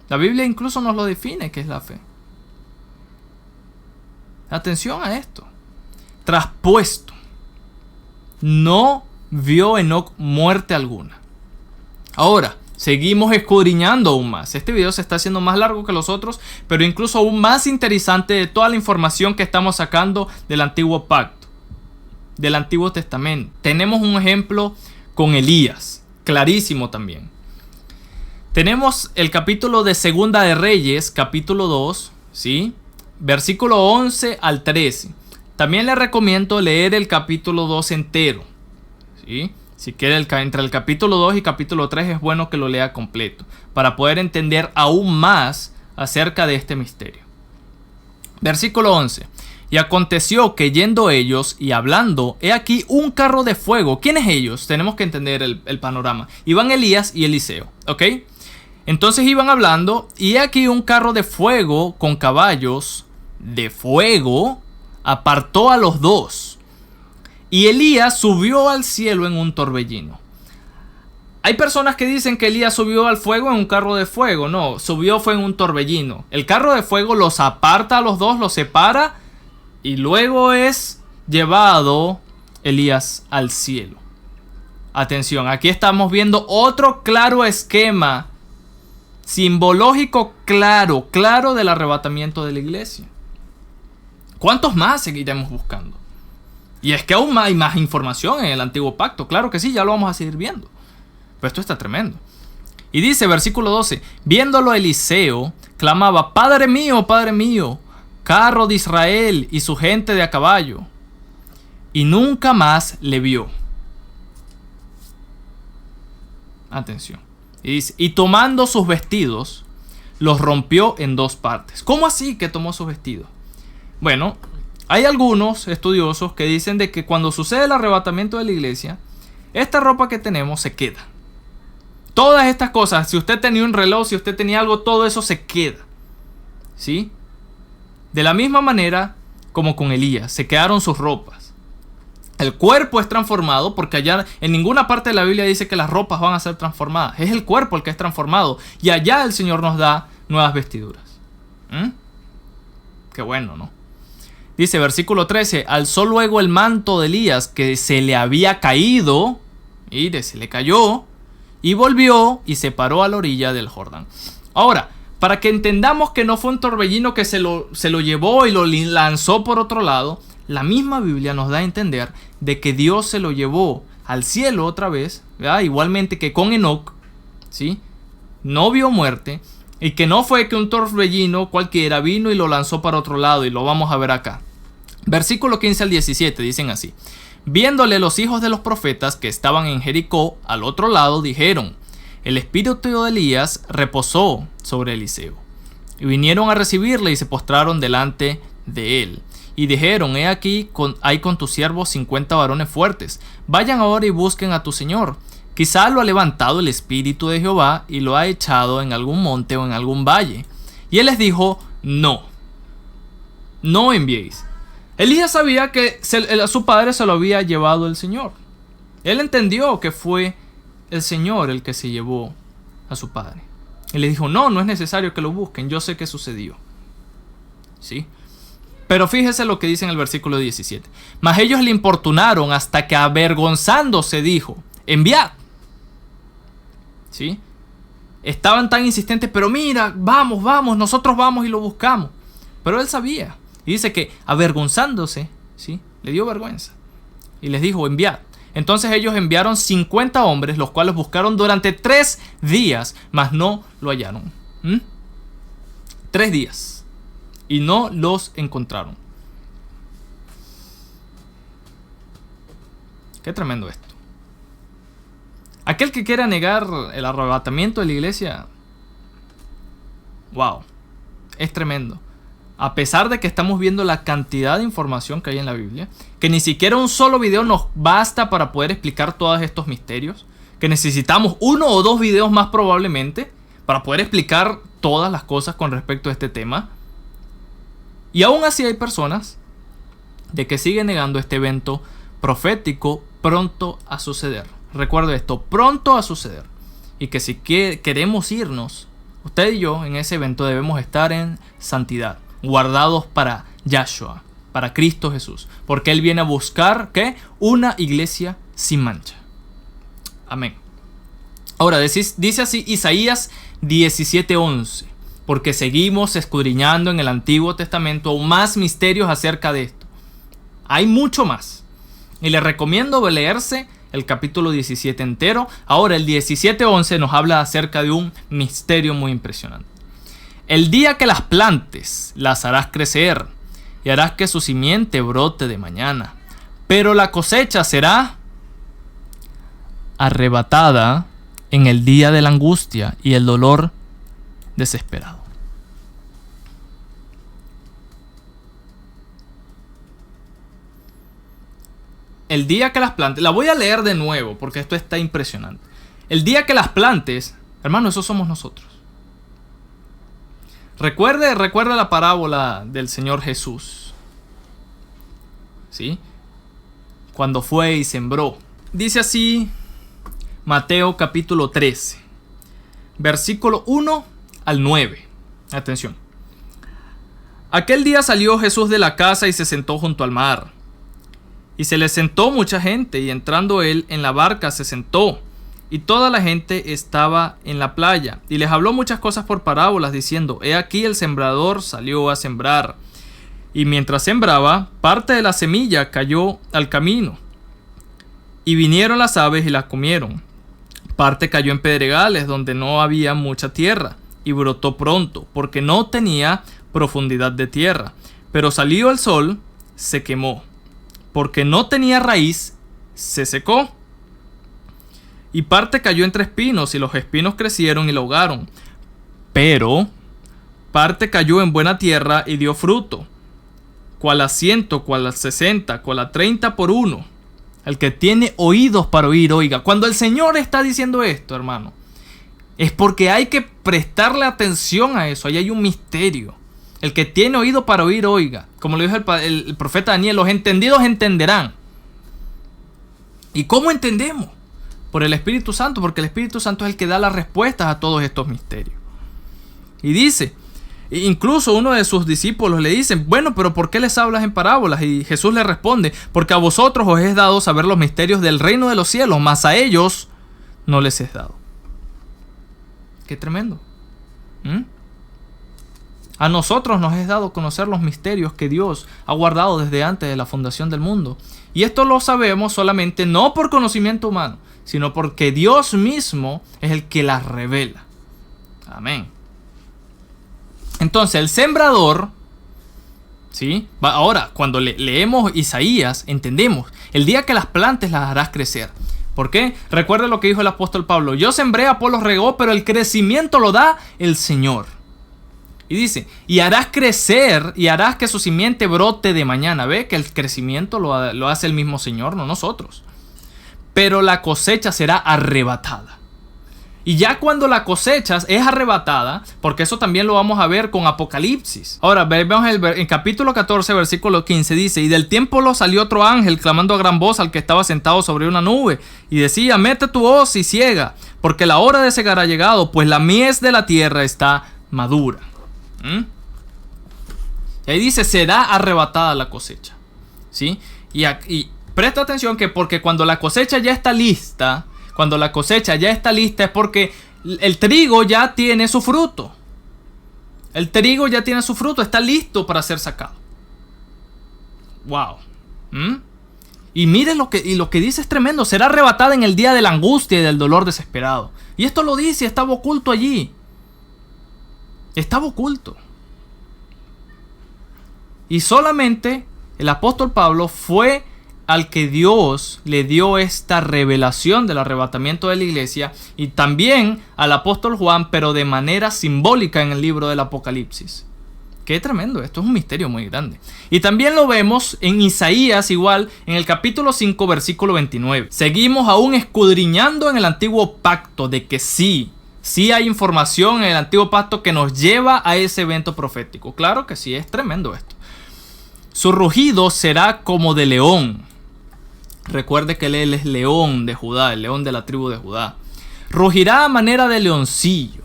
La Biblia incluso nos lo define, ¿qué es la fe? Atención a esto. Traspuesto. No vio Enoc muerte alguna. Ahora, seguimos escudriñando aún más. Este video se está haciendo más largo que los otros, pero incluso aún más interesante de toda la información que estamos sacando del antiguo pacto, del Antiguo Testamento. Tenemos un ejemplo con Elías, clarísimo también. Tenemos el capítulo de Segunda de Reyes, capítulo 2, ¿sí? Versículo 11 al 13. También le recomiendo leer el capítulo 2 entero, ¿sí? Si quiere, entre el capítulo 2 y capítulo 3 es bueno que lo lea completo, para poder entender aún más acerca de este misterio. Versículo 11. Y aconteció que yendo ellos y hablando, he aquí un carro de fuego. ¿Quiénes ellos? Tenemos que entender el panorama. Iban Elías y Eliseo, ¿ok? Entonces iban hablando y he aquí un carro de fuego con caballos de fuego apartó a los dos. Y Elías subió al cielo en un torbellino. Hay personas que dicen que Elías subió al fuego en un carro de fuego. No, subió fue en un torbellino. El carro de fuego los aparta a los dos, los separa y luego es llevado Elías al cielo. Atención, aquí estamos viendo otro claro esquema simbológico claro del arrebatamiento de la iglesia. ¿Cuántos más seguiremos buscando? Y es que aún hay más información en el Antiguo Pacto. Claro que sí, ya lo vamos a seguir viendo. Pero esto está tremendo. Y dice, versículo 12, viéndolo Eliseo, clamaba, Padre mío, carro de Israel y su gente de a caballo. Y nunca más le vio. Atención. Y dice, y tomando sus vestidos, los rompió en dos partes. ¿Cómo así que tomó sus vestidos? Bueno, hay algunos estudiosos que dicen de que cuando sucede el arrebatamiento de la iglesia, esta ropa que tenemos se queda. Todas estas cosas, si usted tenía un reloj, si usted tenía algo, todo eso se queda. ¿Sí? De la misma manera como con Elías, se quedaron sus ropas. El cuerpo es transformado porque allá en ninguna parte de la Biblia dice que las ropas van a ser transformadas. Es el cuerpo el que es transformado. Y allá el Señor nos da nuevas vestiduras. Qué bueno, ¿no? Dice versículo 13, alzó luego el manto de Elías que se le había caído. Y se le cayó. Y volvió y se paró a la orilla del Jordán. Ahora, para que entendamos que no fue un torbellino que se lo llevó y lo lanzó por otro lado, la misma Biblia nos da a entender de que Dios se lo llevó al cielo otra vez, ¿verdad? Igualmente que con Enoc, ¿sí? No vio muerte, y que no fue que un torbellino cualquiera vino y lo lanzó para otro lado, y lo vamos a ver acá. Versículo 15 al 17 dicen así. Viéndole los hijos de los profetas que estaban en Jericó al otro lado, dijeron, el espíritu de Elías reposó sobre Eliseo. Y vinieron a recibirle y se postraron delante de él. Y dijeron, he aquí, hay con tus siervos 50 varones fuertes. Vayan ahora y busquen a tu señor. Quizá lo ha levantado el espíritu de Jehová y lo ha echado en algún monte o en algún valle. Y él les dijo, no enviéis. Elías sabía que a su padre se lo había llevado el Señor. Él entendió que fue el Señor el que se llevó a su padre. Y le dijo, no es necesario que lo busquen, yo sé qué sucedió. ¿Sí? Pero fíjese lo que dice en el versículo 17. Mas ellos le importunaron hasta que avergonzándose dijo, enviad. ¿Sí? Estaban tan insistentes, pero mira, vamos, nosotros vamos y lo buscamos. Pero él sabía. Y dice que avergonzándose, ¿sí? Le dio vergüenza. Y les dijo, enviad. Entonces ellos enviaron 50 hombres, los cuales buscaron durante 3 días, mas no lo hallaron. 3 días. Y no los encontraron. Qué tremendo esto. Aquel que quiera negar el arrebatamiento de la iglesia, wow, es tremendo. A pesar de que estamos viendo la cantidad de información que hay en la Biblia, que ni siquiera un solo video nos basta para poder explicar todos estos misterios, que necesitamos 1 o 2 videos más probablemente para poder explicar todas las cosas con respecto a este tema. Y aún así hay personas de que siguen negando este evento profético pronto a suceder. Recuerde esto, pronto a suceder. Y que si queremos irnos, usted y yo en ese evento debemos estar en santidad, guardados para Yahshua, para Cristo Jesús, porque Él viene a buscar ¿qué? Una iglesia sin mancha. Amén. Ahora dice así Isaías 17:11, porque seguimos escudriñando en el Antiguo Testamento aún más misterios acerca de esto. Hay mucho más. Y le recomiendo leerse el capítulo 17 entero. Ahora el 17:11 nos habla acerca de un misterio muy impresionante. El día que las plantes, las harás crecer y harás que su simiente brote de mañana. Pero la cosecha será arrebatada en el día de la angustia y el dolor desesperado. El día que las plantes, la voy a leer de nuevo porque esto está impresionante. El día que las plantes, hermano, eso somos nosotros. Recuerda la parábola del Señor Jesús, ¿sí? Cuando fue y sembró. Dice así Mateo capítulo 13, versículo 1 al 9. Atención. Aquel día salió Jesús de la casa y se sentó junto al mar. Y se le sentó mucha gente, y entrando él en la barca se sentó, y toda la gente estaba en la playa. Y les habló muchas cosas por parábolas, diciendo: he aquí el sembrador salió a sembrar. Y mientras sembraba, parte de la semilla cayó al camino. Y vinieron las aves y la comieron. Parte cayó en pedregales, donde no había mucha tierra, y brotó pronto, porque no tenía profundidad de tierra. Pero salió el sol, se quemó. Porque no tenía raíz, se secó. Y parte cayó entre espinos, y los espinos crecieron y la ahogaron. Pero parte cayó en buena tierra y dio fruto, cual a 100, cual a 60, cual a 30 por uno. El que tiene oídos para oír, oiga. Cuando el Señor está diciendo esto, hermano, es porque hay que prestarle atención a eso. Ahí hay un misterio. El que tiene oído para oír, oiga. Como lo dijo el profeta Daniel: los entendidos entenderán. ¿Y cómo entendemos? Por el Espíritu Santo, porque el Espíritu Santo es el que da las respuestas a todos estos misterios. Y dice, incluso uno de sus discípulos le dice: bueno, pero ¿por qué les hablas en parábolas? Y Jesús le responde: porque a vosotros os es dado saber los misterios del reino de los cielos, mas a ellos no les es dado. Qué tremendo. A nosotros nos es dado conocer los misterios que Dios ha guardado desde antes de la fundación del mundo. Y esto lo sabemos solamente no por conocimiento humano, sino porque Dios mismo es el que las revela. Amén. Entonces el sembrador, ¿sí? Ahora, cuando leemos Isaías, entendemos: el día que las plantes las harás crecer. ¿Por qué? Recuerda lo que dijo el apóstol Pablo: yo sembré, Apolos regó, pero el crecimiento lo da el Señor. Y dice: y harás crecer y harás que su simiente brote de mañana. Ve que el crecimiento lo hace el mismo Señor, no nosotros. Pero la cosecha será arrebatada. Y ya cuando la cosecha es arrebatada, porque eso también lo vamos a ver con Apocalipsis. Ahora, vemos en capítulo 14, versículo 15, dice: y del templo salió otro ángel, clamando a gran voz al que estaba sentado sobre una nube, y decía: mete tu hoz y ciega, porque la hora de cegar ha llegado, pues la mies de la tierra está madura. Y ahí dice: será arrebatada la cosecha, ¿sí? Y presta atención que porque cuando la cosecha ya está lista, es porque el trigo ya tiene su fruto. El trigo ya tiene su fruto, está listo para ser sacado. Wow. Y mire lo que dice es tremendo: será arrebatada en el día de la angustia y del dolor desesperado. Y esto lo dice, estaba oculto allí. Estaba oculto. Y solamente el apóstol Pablo fue al que Dios le dio esta revelación del arrebatamiento de la iglesia, y también al apóstol Juan, pero de manera simbólica en el libro del Apocalipsis. Qué tremendo, esto es un misterio muy grande. Y también lo vemos en Isaías, igual en el capítulo 5, versículo 29. Seguimos aún escudriñando en el antiguo pacto de que sí hay información en el antiguo pacto que nos lleva a ese evento profético. Claro que sí, es tremendo esto. Su rugido será como de león. Recuerde que él es león de Judá, el león de la tribu de Judá. Rugirá a manera de leoncillo.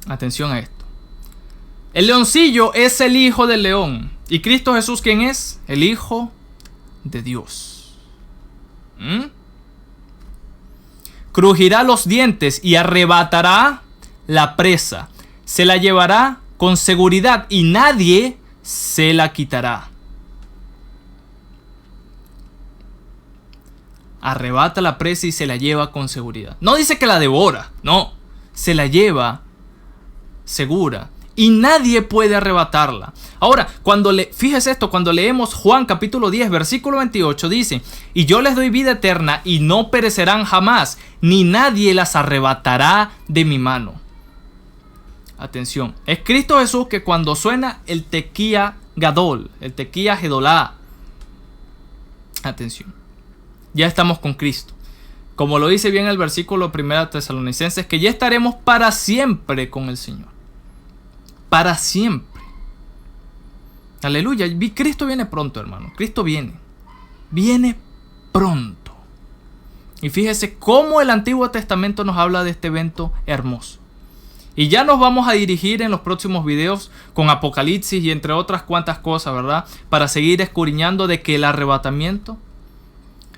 Atención a esto. El leoncillo es el hijo del león. ¿Y Cristo Jesús quién es? El Hijo de Dios. Crujirá los dientes y arrebatará la presa. Se la llevará con seguridad y nadie se la quitará. Arrebata la presa y se la lleva con seguridad. No dice que la devora, no. Se la lleva segura y nadie puede arrebatarla. Ahora, fíjese esto, cuando leemos Juan capítulo 10, versículo 28, dice: y yo les doy vida eterna y no perecerán jamás, ni nadie las arrebatará de mi mano. Atención, es Cristo Jesús que cuando suena el tequía gadol, el tequía gedolá, atención, ya estamos con Cristo. Como lo dice bien el versículo 1 Tesalonicenses, que ya estaremos para siempre con el Señor. Para siempre. Aleluya. Cristo viene pronto, hermano. Cristo viene. Viene pronto. Y fíjese cómo el Antiguo Testamento nos habla de este evento hermoso. Y ya nos vamos a dirigir en los próximos videos con Apocalipsis y entre otras cuantas cosas, ¿verdad? Para seguir escudriñando de que el arrebatamiento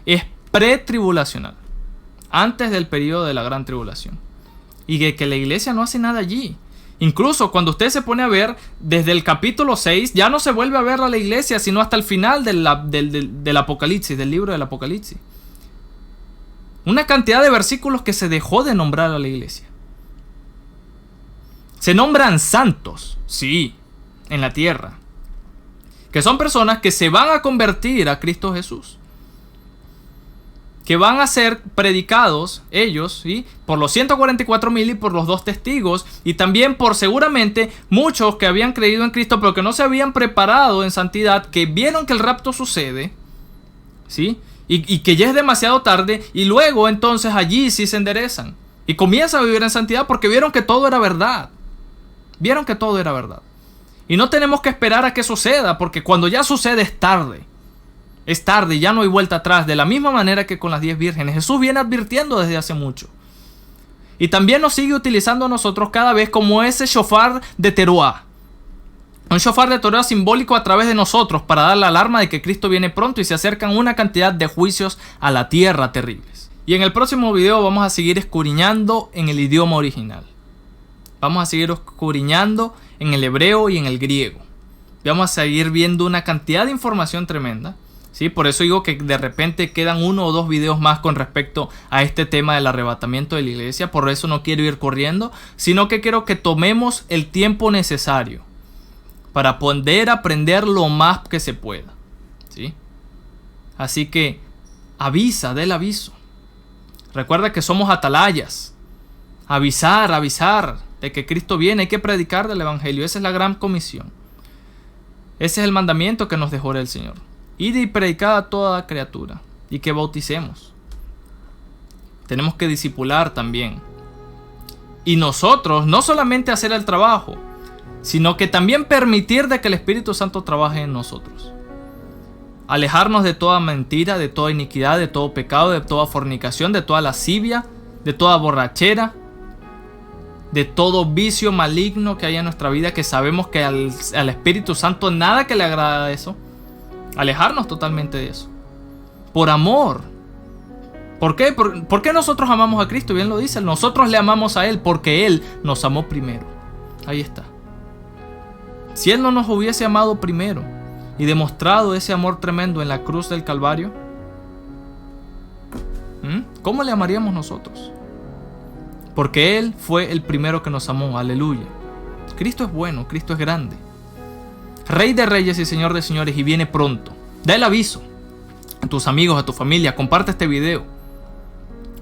es pretribulacional. antes del periodo de la gran tribulación. Y de que la iglesia no hace nada allí. Incluso cuando usted se pone a ver, desde el capítulo 6, ya no se vuelve a ver a la iglesia, sino hasta el final del Apocalipsis, del libro del Apocalipsis. Una cantidad de versículos que se dejó de nombrar a la iglesia. Se nombran santos, sí, en la tierra, que son personas que se van a convertir a Cristo Jesús, que van a ser predicados ellos, ¿sí?, por los 144,000 y por los 2 testigos, y también por seguramente muchos que habían creído en Cristo pero que no se habían preparado en santidad, que vieron que el rapto sucede, ¿sí?, y que ya es demasiado tarde, y luego entonces allí sí se enderezan y comienzan a vivir en santidad porque vieron que todo era verdad. Vieron que todo era verdad. Y no tenemos que esperar a que suceda, porque cuando ya sucede es tarde. Es tarde, ya no hay vuelta atrás. De la misma manera que con las 10 vírgenes. Jesús viene advirtiendo desde hace mucho. Y también nos sigue utilizando a nosotros cada vez como ese shofar de teruá. Un shofar de teruá simbólico a través de nosotros para dar la alarma de que Cristo viene pronto y se acercan una cantidad de juicios a la tierra terribles. Y en el próximo video vamos a seguir escudriñando en el idioma original. Vamos a seguir escudriñando en el hebreo y en el griego. Vamos a seguir viendo una cantidad de información tremenda. ¿Sí? Por eso digo que de repente quedan 1 o 2 videos más con respecto a este tema del arrebatamiento de la iglesia. Por eso no quiero ir corriendo, sino que quiero que tomemos el tiempo necesario para poder aprender lo más que se pueda. ¿Sí? Así que avisa, dé el aviso. Recuerda que somos atalayas. Avisar de que Cristo viene. Hay que predicar del evangelio. Esa es la gran comisión. Ese es el mandamiento que nos dejó el Señor. Id y predicad a toda criatura. Y que bauticemos. Tenemos que discipular también. Y nosotros no solamente hacer el trabajo, sino que también permitir de que el Espíritu Santo trabaje en nosotros. Alejarnos de toda mentira, de toda iniquidad, de todo pecado, de toda fornicación, de toda lascivia, de toda borrachera, de todo vicio maligno que hay en nuestra vida, que sabemos que al Espíritu Santo nada que le agrada eso. Alejarnos totalmente de eso. Por amor. ¿Por qué? ¿Por qué nosotros amamos a Cristo? Bien lo dice. Nosotros le amamos a Él porque Él nos amó primero. Ahí está. Si Él no nos hubiese amado primero y demostrado ese amor tremendo en la cruz del Calvario, ¿cómo le amaríamos nosotros? Porque Él fue el primero que nos amó. Aleluya. Cristo es bueno, Cristo es grande. Rey de reyes y Señor de señores, y viene pronto. Da el aviso a tus amigos, a tu familia. Comparte este video.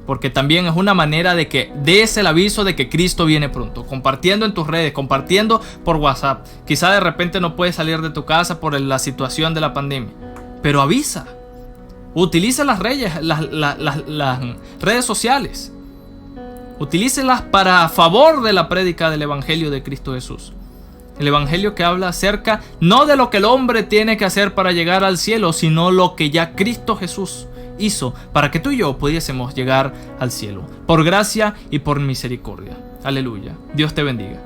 Porque también es una manera de que des el aviso de que Cristo viene pronto. Compartiendo en tus redes, compartiendo por WhatsApp. Quizá de repente no puedes salir de tu casa por la situación de la pandemia. Pero avisa. Utiliza las redes sociales. Utilícelas para favor de la prédica del Evangelio de Cristo Jesús. El Evangelio que habla acerca no de lo que el hombre tiene que hacer para llegar al cielo, sino lo que ya Cristo Jesús hizo para que tú y yo pudiésemos llegar al cielo. Por gracia y por misericordia. Aleluya. Dios te bendiga.